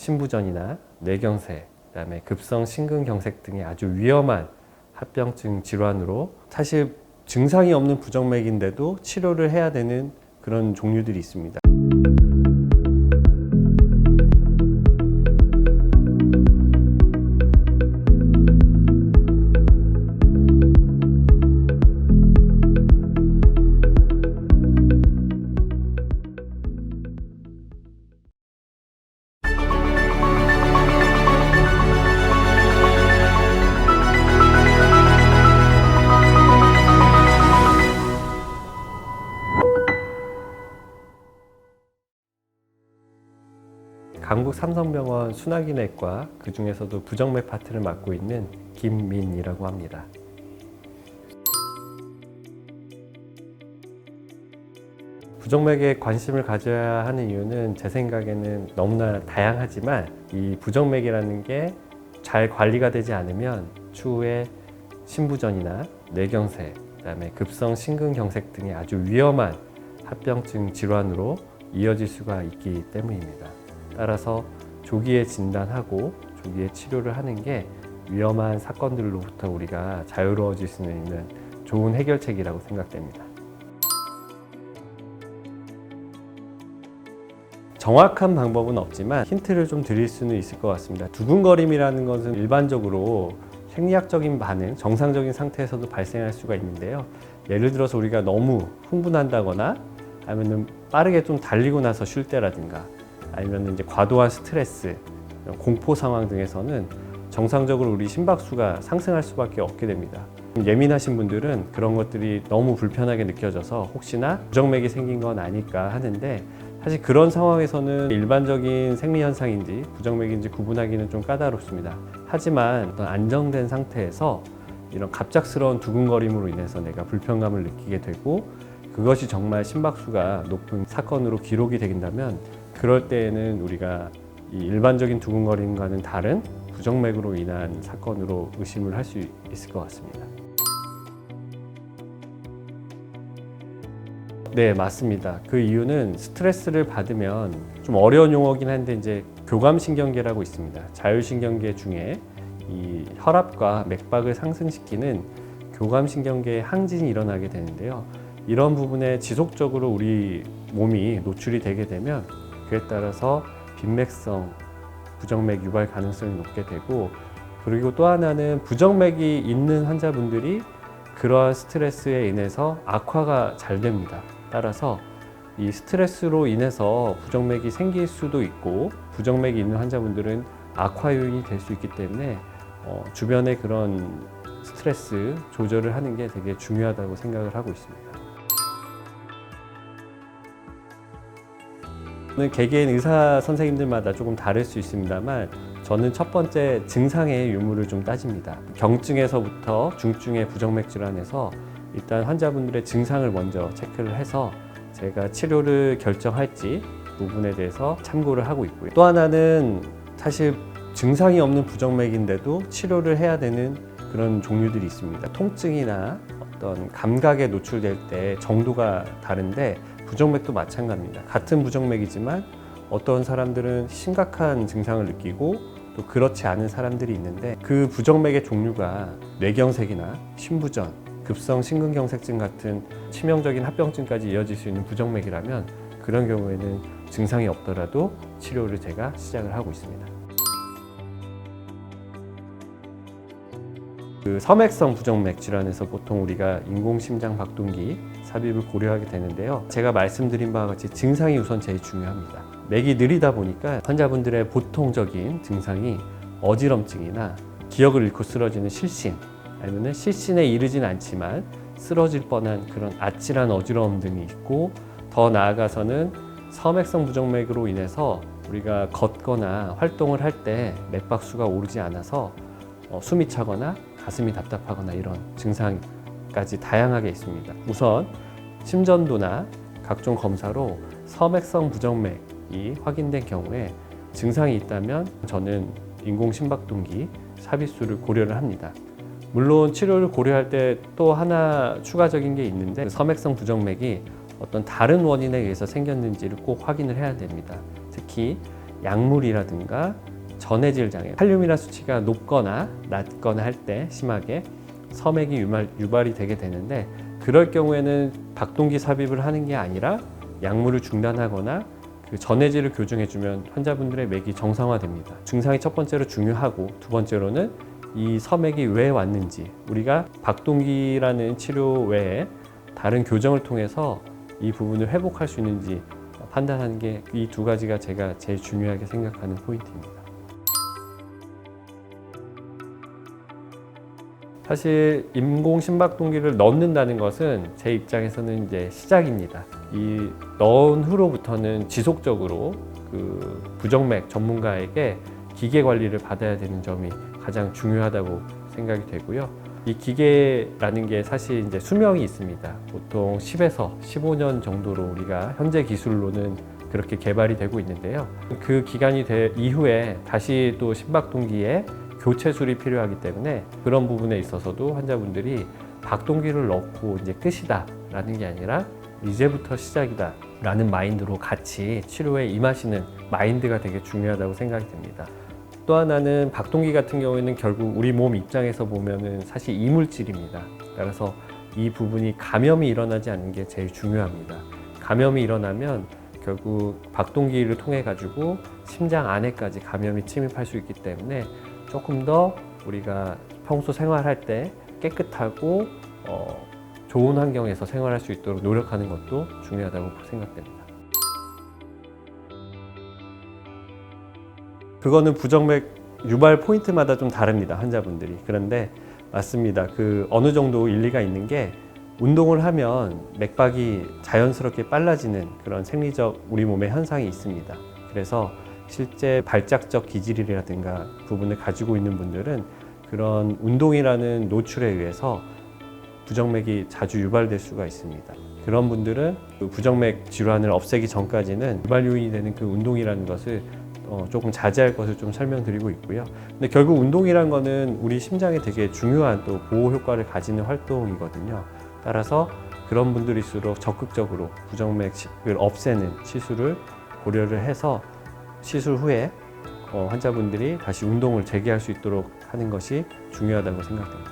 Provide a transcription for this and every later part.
신부전이나 뇌경색, 그다음에 급성 심근경색 등의 아주 위험한 합병증 질환으로 사실 증상이 없는 부정맥인데도 치료를 해야 되는 그런 종류들이 있습니다. 강북 삼성병원 순환기내과, 그 중에서도 부정맥 파트를 맡고 있는 김민이라고 합니다. 부정맥에 관심을 가져야 하는 이유는 제 생각에는 너무나 다양하지만 이 부정맥이라는 게 잘 관리가 되지 않으면 추후에 신부전이나 뇌경색, 그다음에 급성 심근경색 등의 아주 위험한 합병증 질환으로 이어질 수가 있기 때문입니다. 따라서 조기에 진단하고 조기에 치료를 하는 게 위험한 사건들로부터 우리가 자유로워질 수 있는 좋은 해결책이라고 생각됩니다. 정확한 방법은 없지만 힌트를 좀 드릴 수는 있을 것 같습니다. 두근거림이라는 것은 일반적으로 생리학적인 반응, 정상적인 상태에서도 발생할 수가 있는데요. 예를 들어서 우리가 너무 흥분한다거나 아니면 빠르게 좀 달리고 나서 쉴 때라든가 아니면 이제 과도한 스트레스, 공포 상황 등에서는 정상적으로 우리 심박수가 상승할 수밖에 없게 됩니다. 예민하신 분들은 그런 것들이 너무 불편하게 느껴져서 혹시나 부정맥이 생긴 건 아닐까 하는데, 사실 그런 상황에서는 일반적인 생리현상인지 부정맥인지 구분하기는 좀 까다롭습니다. 하지만 어떤 안정된 상태에서 이런 갑작스러운 두근거림으로 인해서 내가 불편감을 느끼게 되고 그것이 정말 심박수가 높은 사건으로 기록이 된다면, 그럴 때에는 우리가 이 일반적인 두근거림과는 다른 부정맥으로 인한 사건으로 의심을 할 수 있을 것 같습니다. 네, 맞습니다. 그 이유는 스트레스를 받으면 좀 어려운 용어긴 한데 이제 교감신경계라고 있습니다. 자율신경계 중에 이 혈압과 맥박을 상승시키는 교감신경계의 항진이 일어나게 되는데요. 이런 부분에 지속적으로 우리 몸이 노출이 되게 되면 그에 따라서 빈맥성 부정맥 유발 가능성이 높게 되고, 그리고 또 하나는 부정맥이 있는 환자분들이 그러한 스트레스에 인해서 악화가 잘 됩니다. 따라서 이 스트레스로 인해서 부정맥이 생길 수도 있고 부정맥이 있는 환자분들은 악화 요인이 될 수 있기 때문에 주변의 그런 스트레스 조절을 하는 게 되게 중요하다고 생각을 하고 있습니다. 개개인 의사 선생님들마다 조금 다를 수 있습니다만, 저는 첫 번째 증상의 유무를 좀 따집니다. 경증에서부터 중증의 부정맥 질환에서 일단 환자분들의 증상을 먼저 체크를 해서 제가 치료를 결정할지 부분에 대해서 참고를 하고 있고요. 또 하나는 사실 증상이 없는 부정맥인데도 치료를 해야 되는 그런 종류들이 있습니다. 통증이나 어떤 감각에 노출될 때 정도가 다른데 부정맥도 마찬가지입니다. 같은 부정맥이지만 어떤 사람들은 심각한 증상을 느끼고 또 그렇지 않은 사람들이 있는데, 그 부정맥의 종류가 뇌경색이나 신부전, 급성 심근경색증 같은 치명적인 합병증까지 이어질 수 있는 부정맥이라면 그런 경우에는 증상이 없더라도 치료를 제가 시작을 하고 있습니다. 그 섬액성 부정맥 질환에서 보통 우리가 인공심장 박동기 삽입을 고려하게 되는데요. 제가 말씀드린 바와 같이 증상이 우선 제일 중요합니다. 맥이 느리다 보니까 환자분들의 보통적인 증상이 어지럼증이나 기억을 잃고 쓰러지는 실신, 아니면 실신에 이르진 않지만 쓰러질 뻔한 그런 아찔한 어지러움 등이 있고, 더 나아가서는 섬액성 부정맥으로 인해서 우리가 걷거나 활동을 할 때 맥박수가 오르지 않아서 숨이 차거나 가슴이 답답하거나 이런 증상까지 다양하게 있습니다. 우선 심전도나 각종 검사로 섬액성 부정맥이 확인된 경우에 증상이 있다면 저는 인공심박동기 삽입술을 고려를 합니다. 물론 치료를 고려할 때 또 하나 추가적인 게 있는데, 섬액성 부정맥이 어떤 다른 원인에 의해서 생겼는지를 꼭 확인을 해야 됩니다. 특히 약물이라든가 전해질 장애, 칼륨이나 수치가 높거나 낮거나 할 때 심하게 섬액이 유발이 되게 되는데, 그럴 경우에는 박동기 삽입을 하는 게 아니라 약물을 중단하거나 그 전해질을 교정해주면 환자분들의 맥이 정상화됩니다. 증상이 첫 번째로 중요하고, 두 번째로는 이 섬액이 왜 왔는지, 우리가 박동기라는 치료 외에 다른 교정을 통해서 이 부분을 회복할 수 있는지 판단하는 게 이 두 가지가 제가 제일 중요하게 생각하는 포인트입니다. 사실 인공 심박동기를 넣는다는 것은 제 입장에서는 이제 시작입니다. 이 넣은 후로부터는 지속적으로 그 부정맥 전문가에게 기계 관리를 받아야 되는 점이 가장 중요하다고 생각이 되고요. 이 기계라는 게 사실 이제 수명이 있습니다. 보통 10에서 15년 정도로 우리가 현재 기술로는 그렇게 개발이 되고 있는데요. 그 기간이 이후에 다시 또 심박동기에 교체술이 필요하기 때문에 그런 부분에 있어서도 환자분들이 박동기를 넣고 이제 끝이다라는 게 아니라 이제부터 시작이다라는 마인드로 같이 치료에 임하시는 마인드가 되게 중요하다고 생각이 됩니다. 또 하나는 박동기 같은 경우에는 결국 우리 몸 입장에서 보면은 사실 이물질입니다. 따라서 이 부분이 감염이 일어나지 않는 게 제일 중요합니다. 감염이 일어나면 결국 박동기를 통해 가지고 심장 안에까지 감염이 침입할 수 있기 때문에 조금 더 우리가 평소 생활할 때 깨끗하고 좋은 환경에서 생활할 수 있도록 노력하는 것도 중요하다고 생각됩니다. 그거는 부정맥 유발 포인트마다 좀 다릅니다, 환자분들이. 그런데 맞습니다. 그 어느 정도 일리가 있는 게, 운동을 하면 맥박이 자연스럽게 빨라지는 그런 생리적 우리 몸의 현상이 있습니다. 그래서 실제 발작적 기질이라든가 부분을 가지고 있는 분들은 그런 운동이라는 노출에 의해서 부정맥이 자주 유발될 수가 있습니다. 그런 분들은 그 부정맥 질환을 없애기 전까지는 유발 요인이 되는 그 운동이라는 것을 조금 자제할 것을 좀 설명드리고 있고요. 근데 결국 운동이란 거는 우리 심장에 되게 중요한 또 보호 효과를 가지는 활동이거든요. 따라서 그런 분들일수록 적극적으로 부정맥을 없애는 시술을 고려를 해서 시술 후에 환자분들이 다시 운동을 재개할 수 있도록 하는 것이 중요하다고 생각됩니다.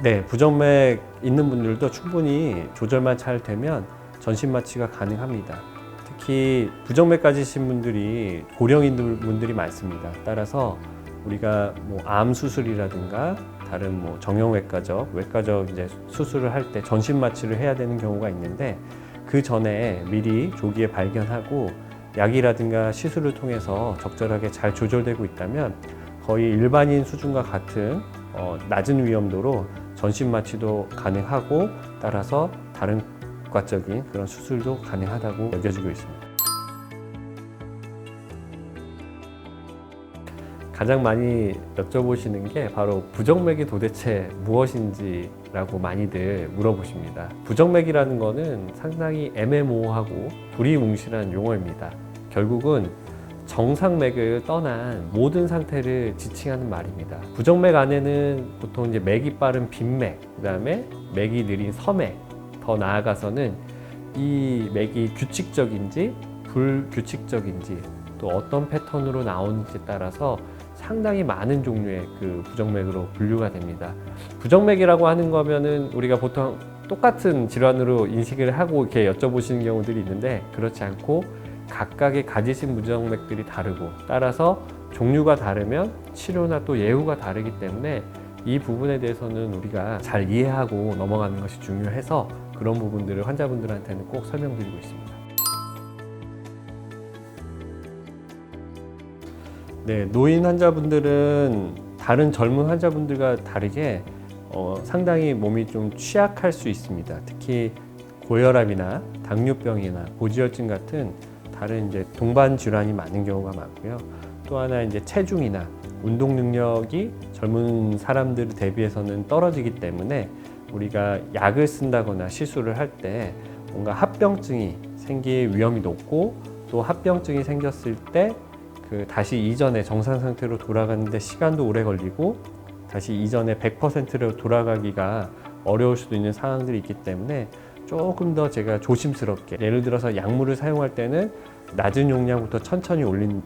네, 부정맥 있는 분들도 충분히 조절만 잘 되면 전신 마취가 가능합니다. 특히 부정맥 가지신 분들이 고령인 분들이 많습니다. 따라서 우리가 암 수술이라든가 다른 정형외과적, 외과적 이제 수술을 할 때 전신 마취를 해야 되는 경우가 있는데, 그 전에 미리 조기에 발견하고 약이라든가 시술을 통해서 적절하게 잘 조절되고 있다면 거의 일반인 수준과 같은 낮은 위험도로 전신 마취도 가능하고, 따라서 다른 과적인 그런 수술도 가능하다고 여겨지고 있습니다. 가장 많이 여쭤보시는 게 바로 부정맥이 도대체 무엇인지라고 많이들 물어보십니다. 부정맥이라는 거는 상당히 애매모호하고 두리뭉실한 용어입니다. 결국은 정상맥을 떠난 모든 상태를 지칭하는 말입니다. 부정맥 안에는 보통 이제 맥이 빠른 빈맥, 그 다음에 맥이 느린 서맥, 더 나아가서는 이 맥이 규칙적인지 불규칙적인지 또 어떤 패턴으로 나오는지에 따라서 상당히 많은 종류의 그 부정맥으로 분류가 됩니다. 부정맥이라고 하는 거면은 우리가 보통 똑같은 질환으로 인식을 하고 이렇게 여쭤보시는 경우들이 있는데, 그렇지 않고 각각의 가지신 부정맥들이 다르고, 따라서 종류가 다르면 치료나 또 예후가 다르기 때문에 이 부분에 대해서는 우리가 잘 이해하고 넘어가는 것이 중요해서 그런 부분들을 환자분들한테는 꼭 설명드리고 있습니다. 네, 노인 환자분들은 다른 젊은 환자분들과 다르게 상당히 몸이 좀 취약할 수 있습니다. 특히 고혈압이나 당뇨병이나 고지혈증 같은 다른 이제 동반 질환이 많은 경우가 많고요. 또 하나 이제 체중이나 운동 능력이 젊은 사람들 대비해서는 떨어지기 때문에 우리가 약을 쓴다거나 시술을 할 때 뭔가 합병증이 생길 위험이 높고, 또 합병증이 생겼을 때 다시 이전의 정상 상태로 돌아가는데 시간도 오래 걸리고 다시 이전의 100%로 돌아가기가 어려울 수도 있는 상황들이 있기 때문에 조금 더 제가 조심스럽게, 예를 들어서 약물을 사용할 때는 낮은 용량부터 천천히 올리는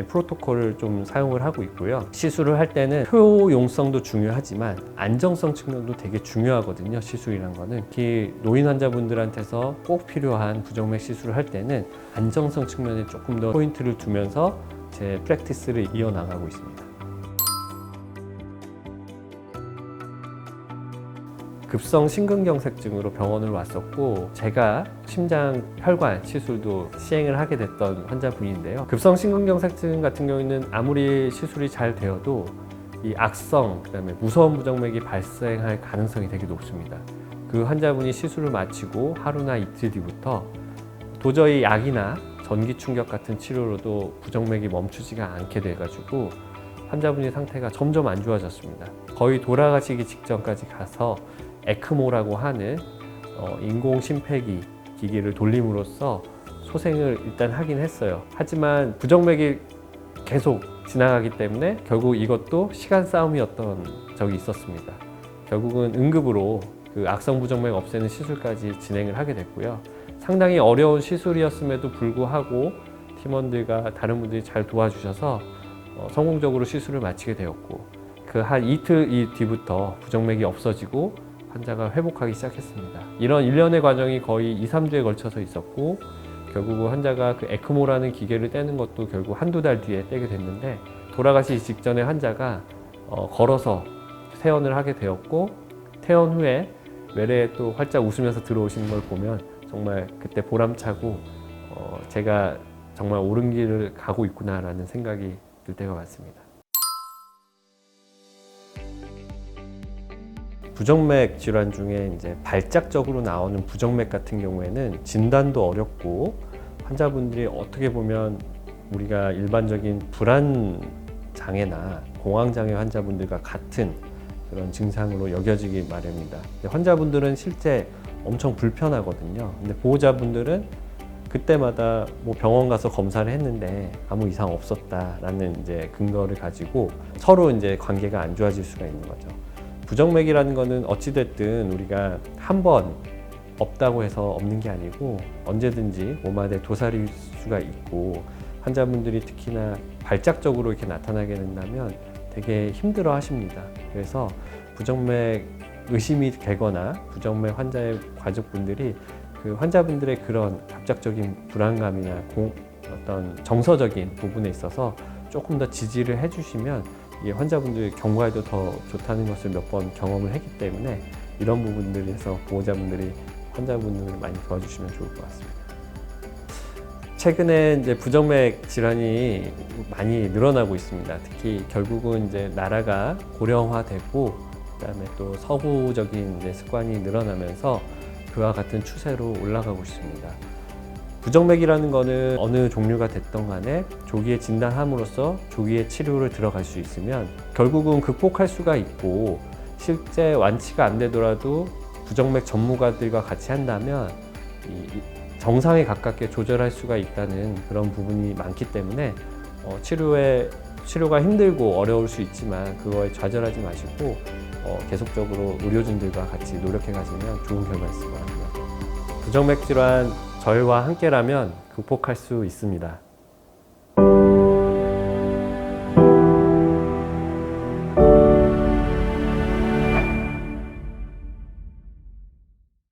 프로토콜을 좀 사용을 하고 있고요. 시술을 할 때는 효용성도 중요하지만 안정성 측면도 되게 중요하거든요. 시술이란 거는 특히 노인 환자분들한테서 꼭 필요한 부정맥 시술을 할 때는 안정성 측면에 조금 더 포인트를 두면서 제 프랙티스를 이어나가고 있습니다. 급성 심근경색증으로 병원을 왔었고, 제가 심장 혈관 시술도 시행을 하게 됐던 환자분인데요. 급성 심근경색증 같은 경우에는 아무리 시술이 잘 되어도 이 악성, 그다음에 무서운 부정맥이 발생할 가능성이 되게 높습니다. 그 환자분이 시술을 마치고 하루나 이틀 뒤부터 도저히 약이나 전기 충격 같은 치료로도 부정맥이 멈추지가 않게 돼가지고 환자분의 상태가 점점 안 좋아졌습니다. 거의 돌아가시기 직전까지 가서 에크모라고 하는 인공 심폐기 기기를 돌림으로써 소생을 일단 하긴 했어요. 하지만 부정맥이 계속 지나가기 때문에 결국 이것도 시간 싸움이었던 적이 있었습니다. 결국은 응급으로 그 악성 부정맥 없애는 시술까지 진행을 하게 됐고요. 상당히 어려운 시술이었음에도 불구하고 팀원들과 다른 분들이 잘 도와주셔서 성공적으로 시술을 마치게 되었고, 그 한 이틀 뒤부터 부정맥이 없어지고 환자가 회복하기 시작했습니다. 이런 일련의 과정이 거의 2, 3주에 걸쳐서 있었고, 결국은 환자가 그 에크모라는 기계를 떼는 것도 결국 한두 달 뒤에 떼게 됐는데, 돌아가시기 직전에 환자가 걸어서 퇴원을 하게 되었고, 퇴원 후에 외래에 또 활짝 웃으면서 들어오시는 걸 보면 정말 그때 보람차고 제가 정말 옳은 길을 가고 있구나라는 생각이 들 때가 많습니다. 부정맥 질환 중에 이제 발작적으로 나오는 부정맥 같은 경우에는 진단도 어렵고, 환자분들이 어떻게 보면 우리가 일반적인 불안 장애나 공황 장애 환자분들과 같은 그런 증상으로 여겨지기 마련입니다. 환자분들은 실제 엄청 불편하거든요. 근데 보호자분들은 그때마다 뭐 병원 가서 검사를 했는데 아무 이상 없었다라는 이제 근거를 가지고 서로 이제 관계가 안 좋아질 수가 있는 거죠. 부정맥이라는 거는 어찌됐든 우리가 한 번 없다고 해서 없는 게 아니고 언제든지 몸 안에 도사릴 수가 있고, 환자분들이 특히나 발작적으로 이렇게 나타나게 된다면 되게 힘들어 하십니다. 그래서 부정맥 의심이 되거나 부정맥 환자의 가족분들이 그 환자분들의 그런 갑작적인 불안감이나 어떤 정서적인 부분에 있어서 조금 더 지지를 해주시면 이 환자분들 경과에도 더 좋다는 것을 몇 번 경험을 했기 때문에 이런 부분들에서 보호자분들이 환자분들을 많이 도와주시면 좋을 것 같습니다. 최근에 이제 부정맥 질환이 많이 늘어나고 있습니다. 특히 결국은 이제 나라가 고령화되고, 그다음에 또 서구적인 이제 습관이 늘어나면서 그와 같은 추세로 올라가고 있습니다. 부정맥이라는 거는 어느 종류가 됐던 간에 조기에 진단함으로써 조기에 치료를 들어갈 수 있으면 결국은 극복할 수가 있고, 실제 완치가 안 되더라도 부정맥 전문가들과 같이 한다면 정상에 가깝게 조절할 수가 있다는 그런 부분이 많기 때문에 치료가 힘들고 어려울 수 있지만 그거에 좌절하지 마시고 계속적으로 의료진들과 같이 노력해 가시면 좋은 결과 있을 것 같습니다. 부정맥 질환 저희와 함께라면 극복할 수 있습니다.